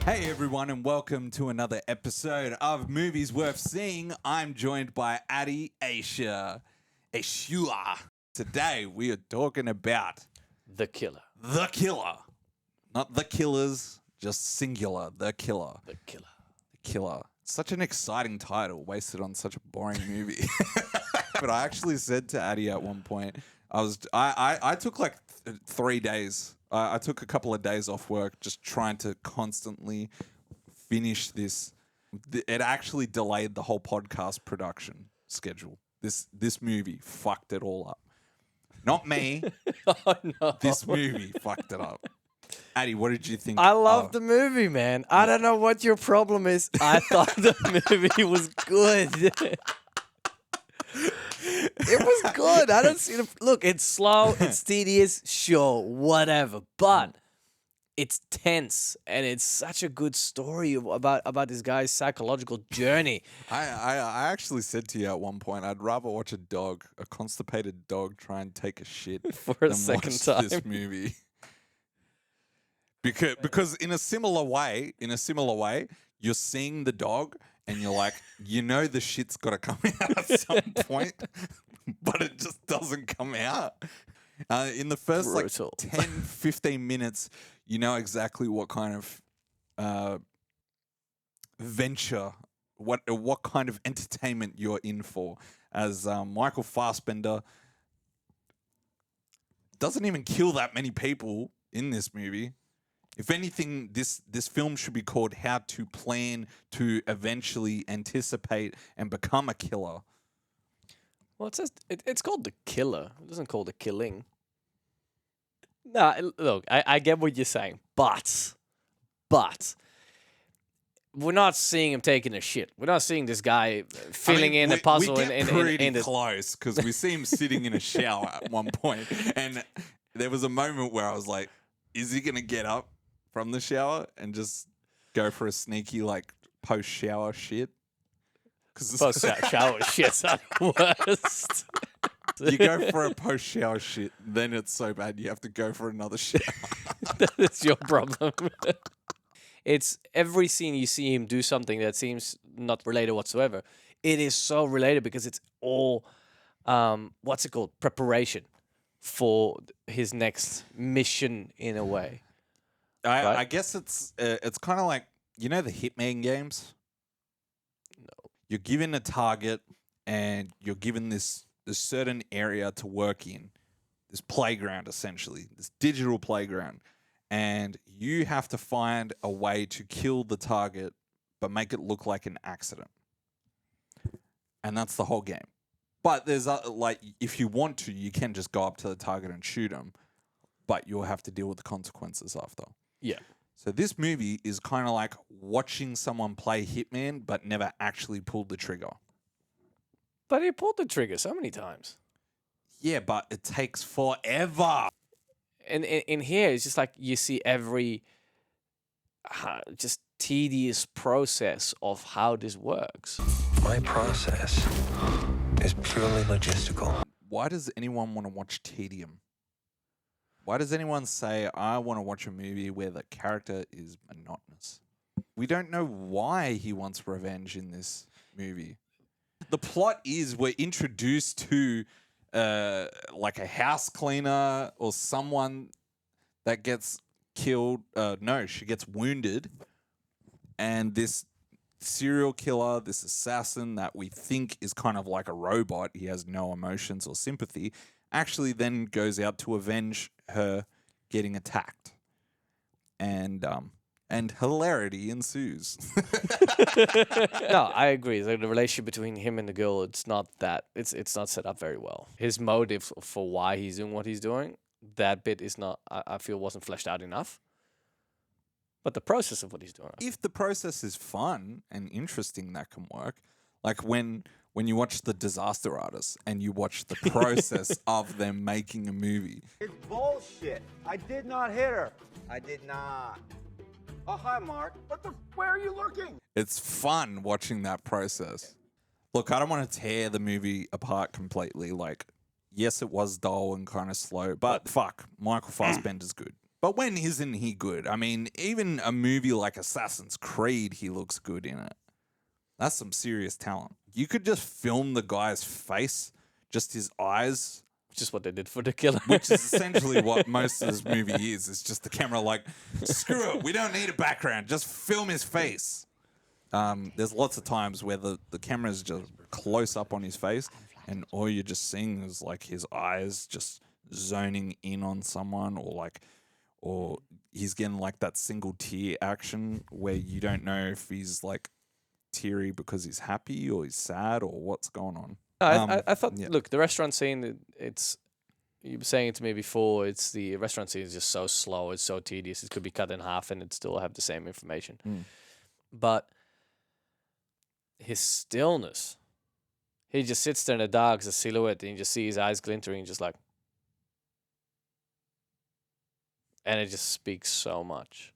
Hey everyone, and welcome to another episode of Movies Worth Seeing. I'm joined by Adi Aisha. Today we are talking about The Killer. The Killer. Not The Killers, just singular, The Killer. The Killer. The Killer. Such an exciting title, wasted on such a boring movie. But I actually said to Adi at one point, I took like 3 days. I took a couple of days off work just trying to constantly finish this. It actually delayed the whole podcast production schedule. This movie fucked it all up. Not me. Oh, no. This movie fucked it up. Adi, what did you think? I love the movie, man. I don't know what your problem is. I thought the movie was good. It was good. I don't see the... Look, it's slow, it's tedious, sure, whatever. But it's tense, and it's such a good story about this guy's psychological journey. I actually said to you at one point, I'd rather watch a constipated dog, try and take a shit For a than second watch time. this movie. Because in a similar way, you're seeing the dog and you're like, you know the shit's got to come out at some point, but it just doesn't come out. In the first Brutal. like 10, 15 minutes, you know exactly what kind of venture, what kind of entertainment you're in for. As Michael Fassbender doesn't even kill that many people in this movie. If anything, this film should be called How to Plan to Eventually Anticipate and Become a Killer. Well, it says it's called The Killer. It doesn't call The Killing. No, look, I get what you're saying, but we're not seeing him taking a shit. We're not seeing this guy filling in a puzzle we get in the... close because we see him sitting in a shower at one point, and there was a moment where I was like, "Is he gonna get up from the shower and just go for a sneaky like post shower shit?" Because shower shit's the worst. you go for a post shower shit, then it's so bad you have to go for another shower. That's your problem. It's every scene you see him do something that seems not related whatsoever. It is so related because it's all, what's it called? Preparation for his next mission in a way. Right? I guess it's kind of like, you know, the Hitman games. No. You're given a target and you're given this certain area to work in, this playground essentially, this digital playground, and you have to find a way to kill the target but make it look like an accident. And that's the whole game. But there's like, if you want to, you can just go up to the target and shoot him, but you'll have to deal with the consequences after. Yeah. So this movie is kind of like watching someone play Hitman but never actually pulled the trigger. But he pulled the trigger so many times. Yeah, but it takes forever. And in here, it's just like you see every just tedious process of how this works. My process is purely logistical. Why does anyone want to watch tedium? Why does anyone say, I want to watch a movie where the character is monotonous? We don't know why he wants revenge in this movie. The plot is we're introduced to like a house cleaner or someone that gets killed. No, she gets wounded. And this serial killer, this assassin that we think is kind of like a robot, he has no emotions or sympathy, actually then goes out to avenge her getting attacked. And hilarity ensues. No, I agree. The relationship between him and the girl, it's not not set up very well. His motive for why he's doing what he's doing, that bit is not, I feel, wasn't fleshed out enough. But the process of what he's doing. If the process is fun and interesting, that can work. Like when you watch The Disaster Artist and you watch the process of them making a movie. It's bullshit. I did not hit her. I did not. Oh, hi, Mark. Where are you looking? It's fun watching that process. Look, I don't want to tear the movie apart completely. Like, yes, it was dull and kind of slow, but fuck, Michael Fassbender's good. But when isn't he good? I mean, even a movie like Assassin's Creed, he looks good in it. That's some serious talent. You could just film the guy's face, just his eyes, Which is what they did for The Killer. which is essentially what most of this movie is. It's just the camera like, screw it, we don't need a background, just film his face. There's lots of times where the camera is just close up on his face, and all you're just seeing is like his eyes just zoning in on someone, or he's getting like that single tear action where you don't know if he's like teary because he's happy or he's sad or what's going on. I thought, yeah. look, the restaurant scene, it's, you were saying it to me before, it's the restaurant scene is just so slow, it's so tedious, it could be cut in half and it'd still have the same information. But his stillness, he just sits there in the dark as a silhouette and you just see his eyes glittering, just like, and it just speaks so much.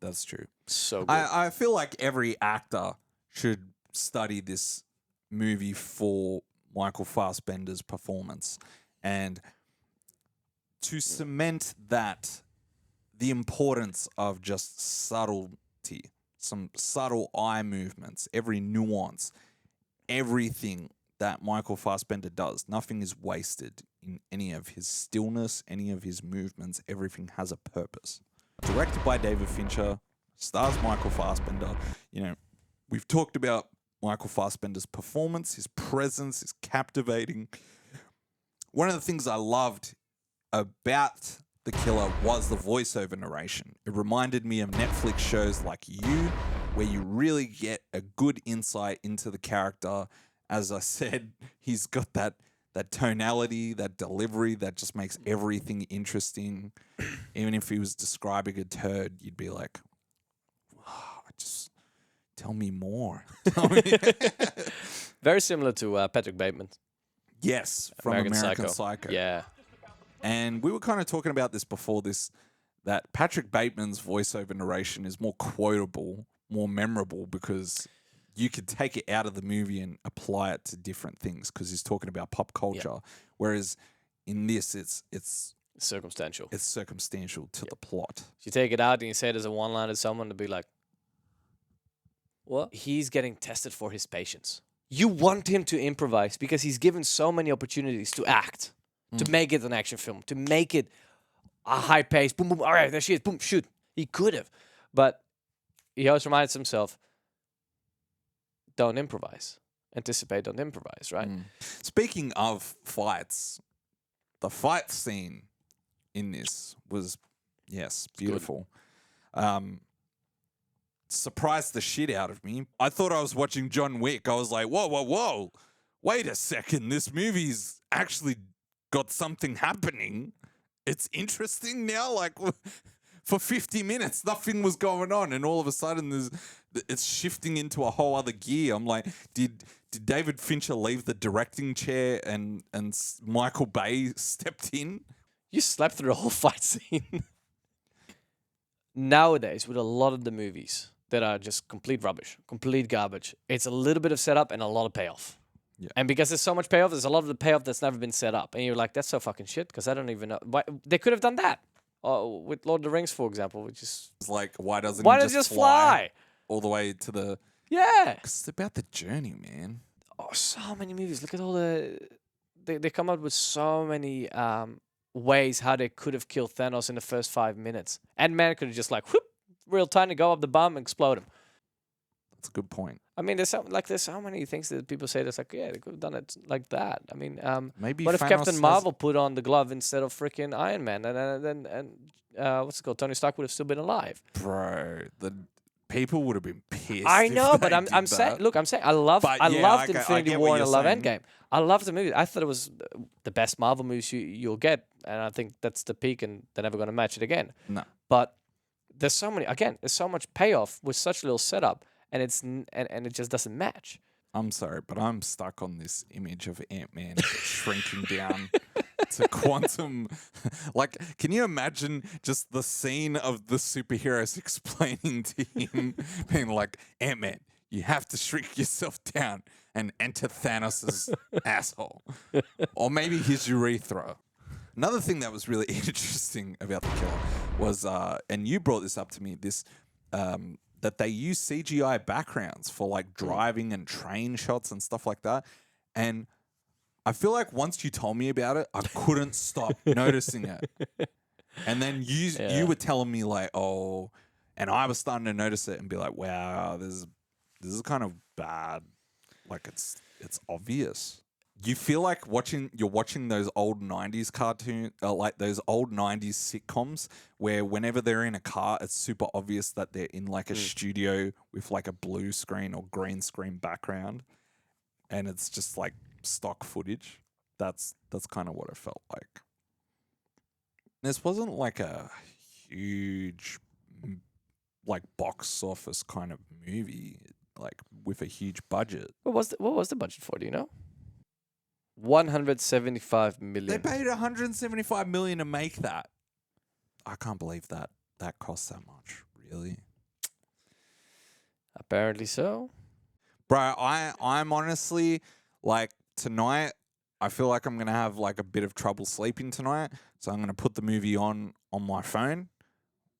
That's true. So good. I feel like every actor should study this movie for Michael Fassbender's performance, and to cement that, the importance of just subtlety, some subtle eye movements, every nuance, everything that Michael Fassbender does. Nothing is wasted in any of his stillness, any of his movements. Everything has a purpose. Directed by David Fincher, stars Michael Fassbender. You know, we've talked about Michael Fassbender's performance, his presence is captivating. One of the things I loved about The Killer was the voiceover narration. It reminded me of Netflix shows like You, where you really get a good insight into the character. As I said, he's got that tonality, that delivery that just makes everything interesting. Even if he was describing a turd, you'd be like, oh, just tell me more. Very similar to Patrick Bateman. Yes, from American Psycho. Yeah. And we were kind of talking about this before this, that Patrick Bateman's voiceover narration is more quotable, more memorable, because you could take it out of the movie and apply it to different things because he's talking about pop culture. Whereas in this, it's Circumstantial. It's circumstantial to the plot. You take it out and you say it as a one-line to someone to be like, what? He's getting tested for his patience. You want him to improvise because he's given so many opportunities to act, to make it an action film, to make it a high pace. Boom, boom. All right, there she is. Boom, shoot. He could have. But he always reminds himself, don't improvise. Anticipate, don't improvise, right? Speaking of fights, the fight scene in this was, yes, beautiful. Surprised the shit out of me. I thought I was watching John Wick. I was like, whoa, whoa, whoa. Wait a second. This movie's actually got something happening. It's interesting now. Like, for 50 minutes, nothing was going on. And all of a sudden, it's shifting into a whole other gear. I'm like, did David Fincher leave the directing chair and Michael Bay stepped in? You slept through the whole fight scene. Nowadays, with a lot of the movies that are just complete rubbish, complete garbage, it's a little bit of setup and a lot of payoff. Yeah. And because there's so much payoff, there's a lot of the payoff that's never been set up. And you're like, that's so fucking shit, because I don't even know. Why, they could have done that. With Lord of the Rings, for example, which is... It's like, why doesn't Why he does it just just fly? all the way to the... Yeah. 'Cause it's about the journey, man. Oh, so many movies. Look at all the... They come up with so many ways how they could have killed Thanos in the first 5 minutes. And man could have just like, whoop, real tiny, go up the bomb and explode him. That's a good point. I mean, there's so many things that people say that's like, yeah, they could have done it like that. I mean, Maybe what if Thanos Captain has- Marvel put on the glove instead of freaking Iron Man, and what's it called? Tony Stark would have still been alive. Bro, the people would have been pissed. I if know, they but I'm did saying, that. look, I'm saying I loved But yeah, loved I Infinity get what War and I you're love saying. Endgame. I loved the movie. I thought it was the best Marvel movies you'll get, and I think that's the peak, and they're never going to match it again. No. But there's so much payoff with such little setup, and it just doesn't match. I'm sorry, but I'm stuck on this image of Ant-Man shrinking down to quantum. Like, can you imagine just the scene of the superheroes explaining to him, being like, Ant-Man, you have to shrink yourself down and enter Thanos' asshole. Or maybe his urethra. Another thing that was really interesting about The Killer was, and you brought this up to me, this that they use CGI backgrounds for like driving and train shots and stuff like that. And I feel like once you told me about it, I couldn't stop noticing it. And then you were telling me like, oh, and I was starting to notice it and be like, wow, this is kind of bad. Like it's obvious. You feel like you're watching those old 90s cartoons, like those old 90s sitcoms where whenever they're in a car, it's super obvious that they're in like a studio with like a blue screen or green screen background. And it's just like stock footage. That's kind of what it felt like. This wasn't like a huge like box office kind of movie, like with a huge budget. What was the budget for? Do you know? 175 million. They paid 175 million to make that. I can't believe that cost that much. Really? Apparently so. Bro, I'm honestly like tonight. I feel like I'm gonna have like a bit of trouble sleeping tonight, so I'm gonna put the movie on my phone,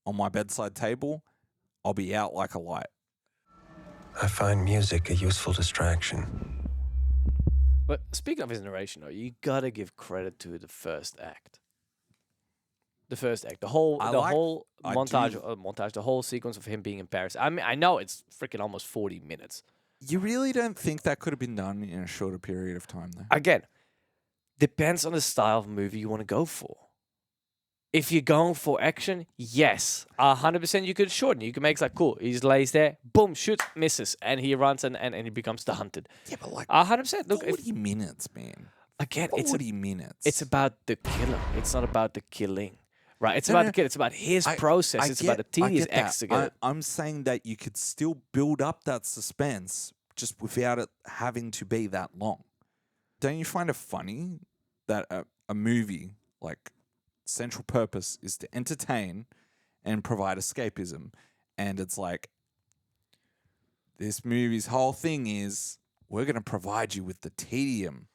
on my bedside table. I'll be out like a light. I find music a useful distraction. But speaking of his narration, though, you gotta give credit to the first act. The first act, the whole montage, the whole sequence of him being in Paris. I mean, I know it's freaking almost 40 minutes. You really don't think that could have been done in a shorter period of time, though? Again, depends on the style of movie you want to go for. If you're going for action, yes, 100% you could shorten. You can make it like, cool, he just lays there, boom, shoots, misses, and he runs and he becomes the hunted. Yeah, but like 100%. Look, 40 minutes, man. Again, 40 minutes. It's about the killer. It's not about the killing. Right? It's about the killer. It's about his process. It's about the tedious acts together. I'm saying that you could still build up that suspense just without it having to be that long. Don't you find it funny that a movie like central purpose is to entertain and provide escapism, and it's like this movie's whole thing is we're going to provide you with the tedium,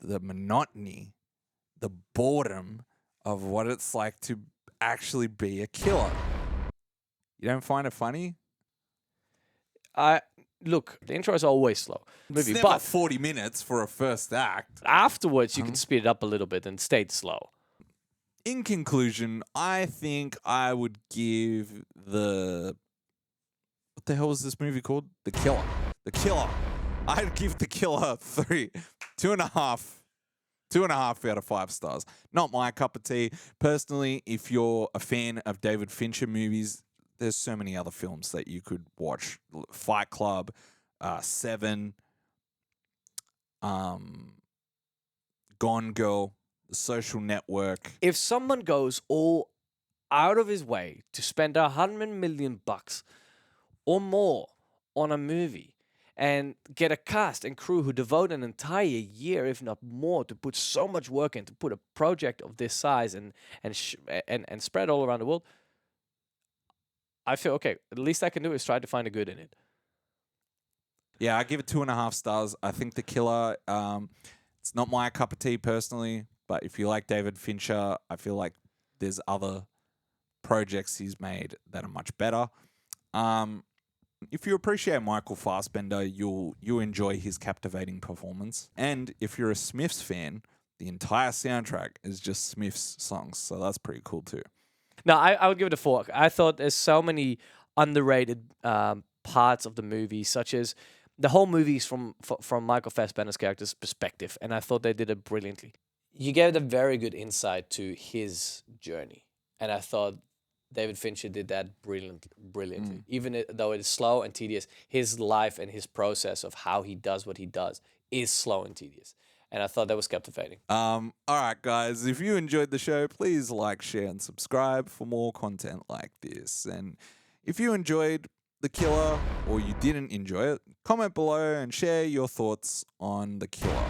the monotony, the boredom of what it's like to actually be a killer. You don't find it funny? Look, the intro is always slow. It's never 40 minutes for a first act. Afterwards, you can speed it up a little bit and stay slow. In conclusion, I think I would give what the hell was this movie called? The Killer. The Killer. I'd give The Killer 2.5 out of 5 stars. Not my cup of tea. Personally, if you're a fan of David Fincher movies, there's so many other films that you could watch. Fight Club, Seven, Gone Girl, The Social Network. If someone goes all out of his way to spend $100 million or more on a movie and get a cast and crew who devote an entire year, if not more, to put so much work in to put a project of this size and spread all around the world, I feel okay. The least I can do is try to find a good in it. Yeah, I give it 2.5 stars. I think The Killer, it's not my cup of tea personally, but if you like David Fincher, I feel like there's other projects he's made that are much better. If you appreciate Michael Fassbender, you'll enjoy his captivating performance. And if you're a Smiths fan, the entire soundtrack is just Smiths songs, so that's pretty cool too. No, I would give it a 4. I thought there's so many underrated parts of the movie, such as the whole movie is from Michael Fassbender's character's perspective, and I thought they did it brilliantly. You gave it a very good insight to his journey, and I thought David Fincher did that brilliantly. Even though it is slow and tedious, his life and his process of how he does what he does is slow and tedious. And I thought that was captivating. All right, guys. If you enjoyed the show, please like, share, and subscribe for more content like this. And if you enjoyed The Killer or you didn't enjoy it, comment below and share your thoughts on The Killer.